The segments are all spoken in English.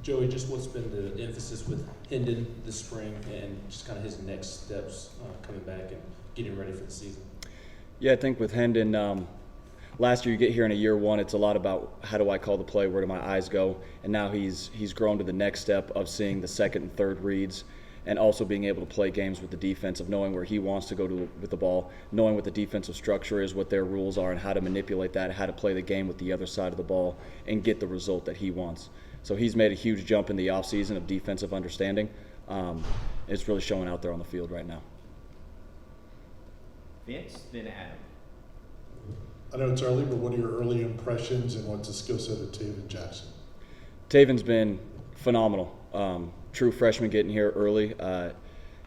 Joey, just what's been the emphasis with Hendon this spring and just kind of his next steps coming back and getting ready for the season? Yeah, I think with Hendon, last year you get here in a year one, it's a lot about how do I call the play, where do my eyes go, and now he's grown to the next step of seeing the second and third reads and also being able to play games with the defense, of knowing where he wants to go to with the ball, knowing what the defensive structure is, what their rules are, and how to manipulate that, how to play the game with the other side of the ball and get the result that he wants. So he's made a huge jump in the offseason of defensive understanding. It's really showing out there on the field right now. Vince, then Adam. I know it's early, but what are your early impressions and what's the skill set of Taven Jackson? Taven's been phenomenal. True freshman getting here early.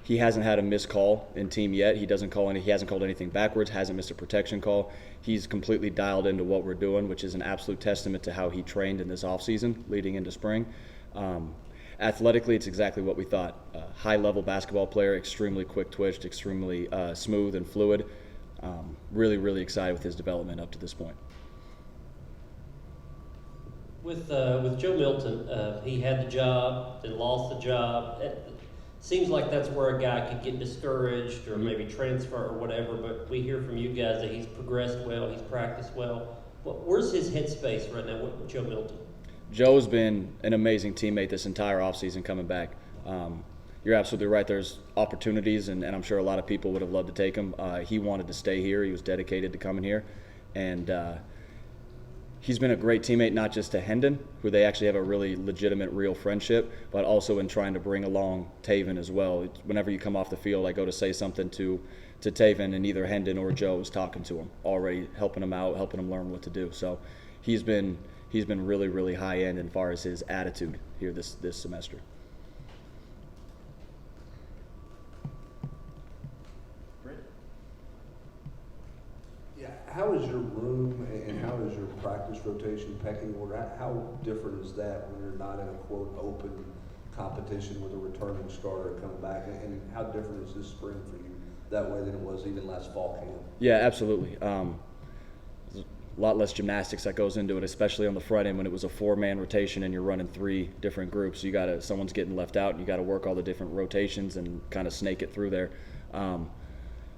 He hasn't had a missed call in team yet. He hasn't called anything backwards, hasn't missed a protection call. He's completely dialed into what we're doing, which is an absolute testament to how he trained in this offseason leading into spring. Athletically, it's exactly what we thought. High-level basketball player, extremely quick-twitched, extremely smooth and fluid. Really, really excited with his development up to this point. With Joe Milton, he had the job, then lost the job. It seems like that's where a guy could get discouraged or maybe transfer or whatever, but we hear from you guys that he's progressed well, he's practiced well. Where's his headspace right now with Joe Milton? Joe's been an amazing teammate this entire offseason coming back. You're absolutely right. There's opportunities, and I'm sure a lot of people would have loved to take him. He wanted to stay here. He was dedicated to coming here. And he's been a great teammate, not just to Hendon, who they actually have a really legitimate, real friendship, but also in trying to bring along Taven as well. Whenever you come off the field, I go to say something to Taven, and either Hendon or Joe is talking to him, already helping him out, helping him learn what to do. So he's been really, really high end as far as his attitude here this semester. Yeah, how is your room and how is your practice rotation pecking order? How different is that when you're not in a quote open competition with a returning starter coming back? And how different is this spring for you that way than it was even last fall camp? Yeah, absolutely. There's a lot less gymnastics that goes into it, especially on the front end when it was a 4-man rotation and you're running 3 different groups. Someone's getting left out, and you got to work all the different rotations and kind of snake it through there.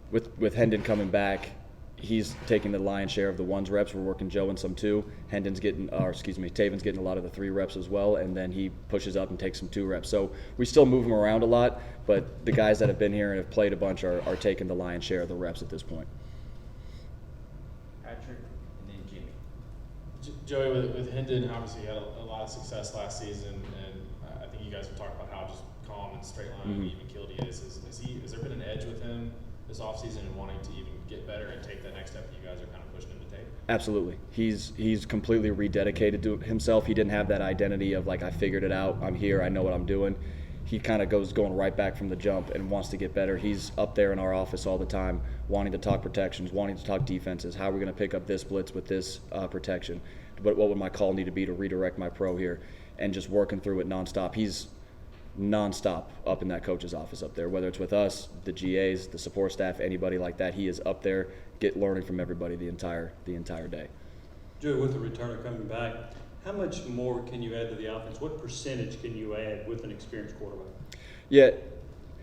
With Hendon coming back, he's taking the lion's share of the 1s reps. We're working Joe in some 2. Taven's getting a lot of the 3 reps as well, and then he pushes up and takes some 2 reps. So we still move him around a lot, but the guys that have been here and have played a bunch are taking the lion's share of the reps at this point. Patrick, and then Jimmy. Joey, with Hendon, obviously he had a lot of success last season, and I think you guys have talked about how just calm and straight line and even keeled he is. Has there been an edge with him this offseason and wanting to even get better and take that next step that you guys are kind of pushing him to take? Absolutely. He's completely rededicated to himself. He didn't have that identity of like, I figured it out, I'm here, I know what I'm doing. He kind of going right back from the jump and wants to get better. He's up there in our office all the time wanting to talk protections, wanting to talk defenses. How are we going to pick up this blitz with this protection? But what would my call need to be to redirect my pro here? And just working through it nonstop. He's nonstop up in that coach's office up there, whether it's with us, the GAs, the support staff, anybody like that. He is up there learning from everybody the entire day. Joey, with the returner coming back, how much more can you add to the offense? What percentage can you add with an experienced quarterback? Yeah,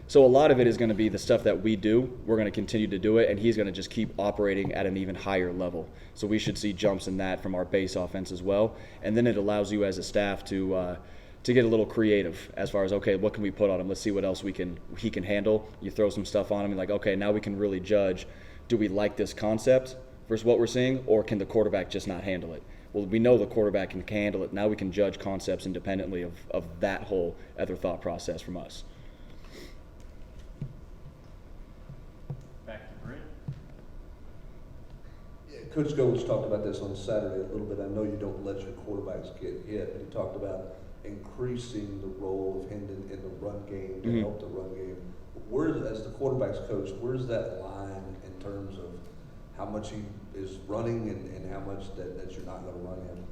so a lot of it is going to be the stuff that we do. We're going to continue to do it, and he's going to just keep operating at an even higher level. So we should see jumps in that from our base offense as well. And then it allows you as a staff to get a little creative as far as, okay, what can we put on him? Let's see what else he can handle. You throw some stuff on him and like, okay, now we can really judge, do we like this concept versus what we're seeing, or can the quarterback just not handle it? Well, we know the quarterback can handle it. Now we can judge concepts independently of that whole other thought process from us. Back to Brent. Yeah, Coach Goins talked about this on Saturday a little bit. I know you don't let your quarterbacks get hit, but he talked about increasing the role of Hendon in the run game to help the run game. As the quarterback's coach, where's that line in terms of how much he is running and how much that you're not going to run him?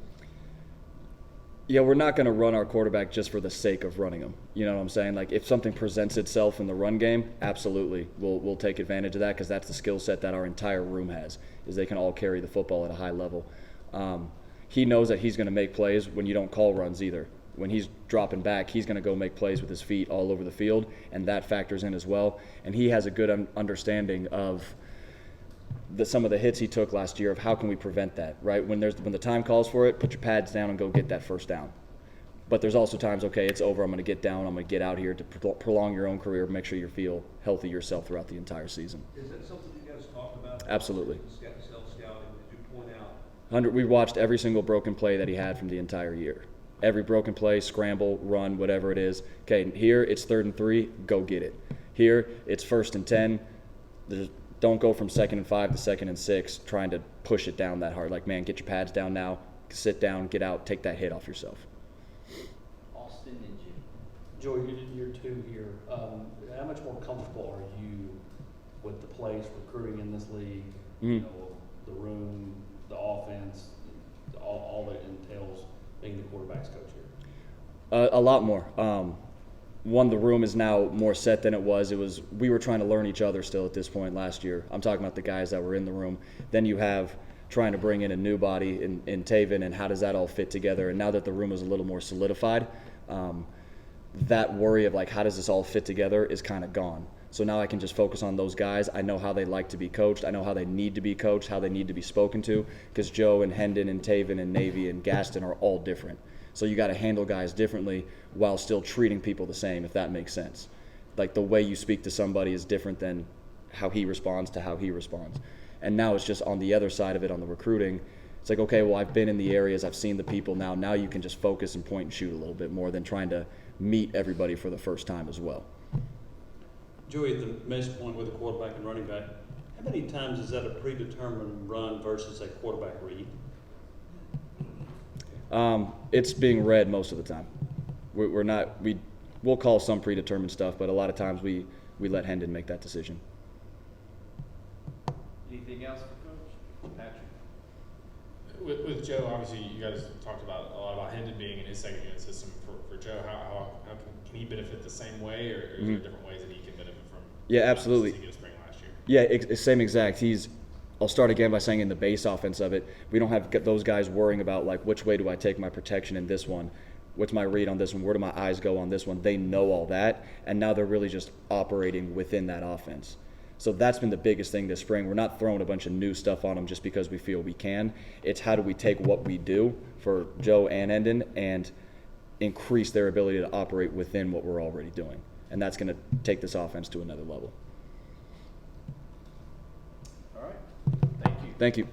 Yeah, we're not going to run our quarterback just for the sake of running him. You know what I'm saying? Like, if something presents itself in the run game, absolutely, we'll take advantage of that, because that's the skill set that our entire room has, is they can all carry the football at a high level. He knows that he's going to make plays when you don't call runs either. when he's dropping back, he's going to go make plays with his feet all over the field, and that factors in as well. And he has a good understanding of some of the hits he took last year of how can we prevent that, right? When the time calls for it, put your pads down and go get that first down. But there's also times, okay, it's over, I'm going to get down, I'm going to get out here to prolong your own career, make sure you feel healthy yourself throughout the entire season. Is that something you guys talked about? Absolutely. Self-scouting, did you point out? We watched every single broken play that he had from the entire year. Every broken play, scramble, run, whatever it is. Okay, here it's 3rd and 3, go get it. Here it's 1st and 10. Don't go from 2nd and 5 to 2nd and 6 trying to push it down that hard. Like, man, get your pads down now, sit down, get out, take that hit off yourself. Austin and Jimmy. Joey, you did year 2 here. How much more comfortable are you with the place, recruiting in this league? You know, the room, the offense, all that entails being the quarterback's coach here? A lot more. One, the room is now more set than it was. We were trying to learn each other still at this point last year. I'm talking about the guys that were in the room. Then you have trying to bring in a new body in Taven, and how does that all fit together? And now that the room is a little more solidified, that worry of like how does this all fit together is kind of gone. So now I can just focus on those guys. I know how they like to be coached. I know how they need to be coached, how they need to be spoken to, because Joe and Hendon and Taven and Navy and Gaston are all different. So you got to handle guys differently while still treating people the same, if that makes sense. Like the way you speak to somebody is different than how he responds to how he responds. And now it's just on the other side of it, on the recruiting. It's like, okay, well, I've been in the areas, I've seen the people now. Now you can just focus and point and shoot a little bit more than trying to meet everybody for the first time as well. Joey, at the mesh point with a quarterback and running back, how many times is that a predetermined run versus a quarterback read? It's being read most of the time. We'll call some predetermined stuff, but a lot of times we let Hendon make that decision. Anything else for Coach? Patrick? With Joe, obviously, you guys talked about a lot about Hendon being in his second unit system. For Joe, how can he benefit the same way, or is there different ways that he can benefit from? Yeah, absolutely. He spring last year. Yeah, same exact. I'll start again by saying in the base offense of it, we don't have those guys worrying about like which way do I take my protection in this one, what's my read on this one, where do my eyes go on this one. They know all that, and now they're really just operating within that offense. So that's been the biggest thing this spring. We're not throwing a bunch of new stuff on them just because we feel we can. It's how do we take what we do for Joe and Hendon and increase their ability to operate within what we're already doing. And that's going to take this offense to another level. All right. Thank you. Thank you.